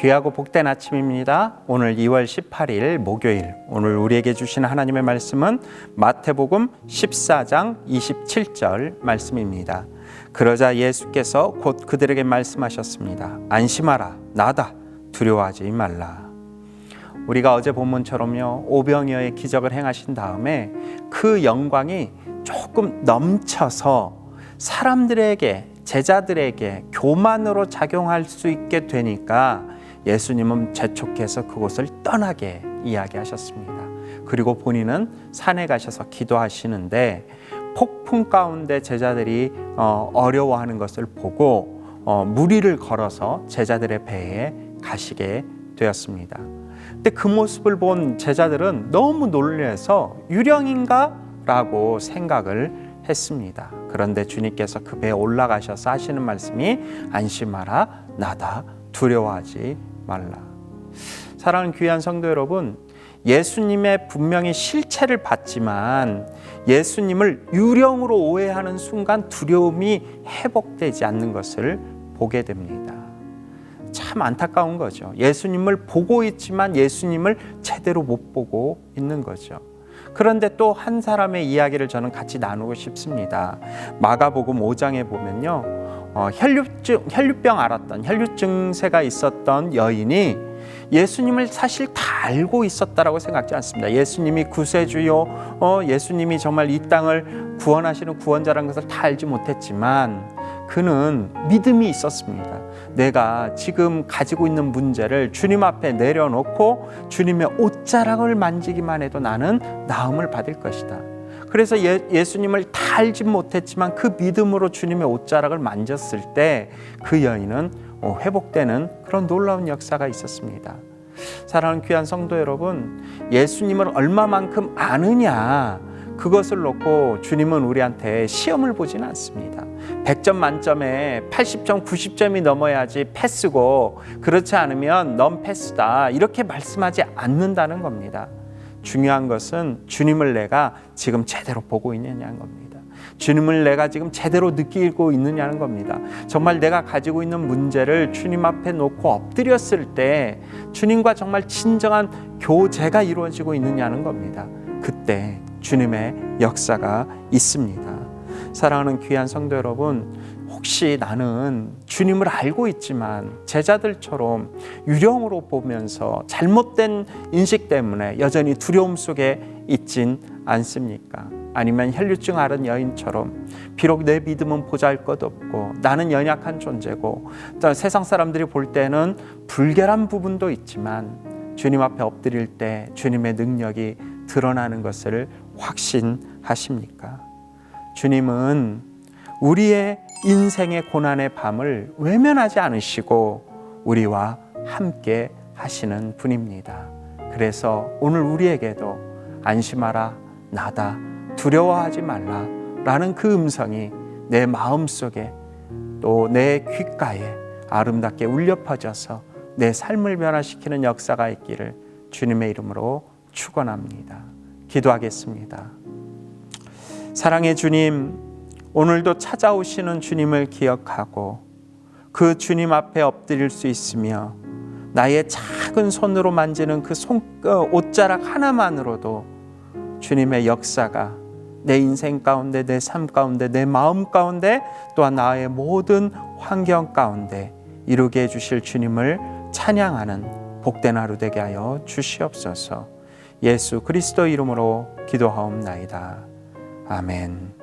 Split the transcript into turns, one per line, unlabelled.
귀하고 복된 아침입니다. 오늘 2월 18일 목요일, 오늘 우리에게 주신 하나님의 말씀은 마태복음 14장 27절 말씀입니다. 그러자 예수께서 곧 그들에게 말씀하셨습니다. 안심하라, 나다, 두려워하지 말라. 우리가 어제 본문처럼요, 오병이어의 기적을 행하신 다음에 그 영광이 조금 넘쳐서 사람들에게, 제자들에게 교만으로 작용할 수 있게 되니까 예수님은 재촉해서 그곳을 떠나게 이야기하셨습니다. 그리고 본인은 산에 가셔서 기도하시는데 폭풍 가운데 제자들이 어려워하는 것을 보고 무리를 걸어서 제자들의 배에 가시게 되었습니다. 근데 그 모습을 본 제자들은 너무 놀라서 유령인가? 라고 생각을 했습니다. 그런데 주님께서 그 배에 올라가셔서 하시는 말씀이 안심하라, 나다, 두려워하지 말라. 사랑하는 귀한 성도 여러분, 예수님의 분명히 실체를 봤지만 예수님을 유령으로 오해하는 순간 두려움이 회복되지 않는 것을 보게 됩니다. 참 안타까운 거죠. 예수님을 보고 있지만 예수님을 제대로 못 보고 있는 거죠. 그런데 또 한 사람의 이야기를 저는 같이 나누고 싶습니다. 마가복음 5장에 보면요, 혈류병 앓았던, 혈류 증세가 있었던 여인이 예수님을 사실 다 알고 있었다라고 생각지 않습니다. 예수님이 구세주요, 예수님이 정말 이 땅을 구원하시는 구원자라는 것을 다 알지 못했지만 그는 믿음이 있었습니다. 내가 지금 가지고 있는 문제를 주님 앞에 내려놓고 주님의 옷자락을 만지기만 해도 나는 나음을 받을 것이다. 그래서 예수님을 다 알지 못했지만 그 믿음으로 주님의 옷자락을 만졌을 때 그 여인은 회복되는 그런 놀라운 역사가 있었습니다. 사랑하는 귀한 성도 여러분, 예수님을 얼마만큼 아느냐, 그것을 놓고 주님은 우리한테 시험을 보지는 않습니다. 100점 만점에 80점, 90점이 넘어야지 패스고, 그렇지 않으면 넌 패스다, 이렇게 말씀하지 않는다는 겁니다. 중요한 것은 주님을 내가 지금 제대로 보고 있느냐는 겁니다. 주님을 내가 지금 제대로 느끼고 있느냐는 겁니다. 정말 내가 가지고 있는 문제를 주님 앞에 놓고 엎드렸을 때 주님과 정말 진정한 교제가 이루어지고 있느냐는 겁니다. 그때 주님의 역사가 있습니다. 사랑하는 귀한 성도 여러분, 혹시 나는 주님을 알고 있지만 제자들처럼 유령으로 보면서 잘못된 인식 때문에 여전히 두려움 속에 있진 않습니까? 아니면 혈류증 앓은 여인처럼 비록 내 믿음은 보잘것없고 나는 연약한 존재고 또 세상 사람들이 볼 때는 불결한 부분도 있지만 주님 앞에 엎드릴 때 주님의 능력이 드러나는 것을 확신하십니까? 주님은 우리의 인생의 고난의 밤을 외면하지 않으시고 우리와 함께 하시는 분입니다. 그래서 오늘 우리에게도 안심하라, 나다, 두려워하지 말라 라는 그 음성이 내 마음속에 또 내 귓가에 아름답게 울려 퍼져서 내 삶을 변화시키는 역사가 있기를 주님의 이름으로 축원합니다. 기도하겠습니다. 사랑의 주님, 오늘도 찾아오시는 주님을 기억하고 그 주님 앞에 엎드릴 수 있으며 나의 작은 손으로 만지는 그 옷자락 하나만으로도 주님의 역사가 내 인생 가운데, 내 삶 가운데, 내 마음 가운데, 또한 나의 모든 환경 가운데 이루게 해주실 주님을 찬양하는 복된 하루 되게 하여 주시옵소서. 예수 그리스도 이름으로 기도하옵나이다. 아멘.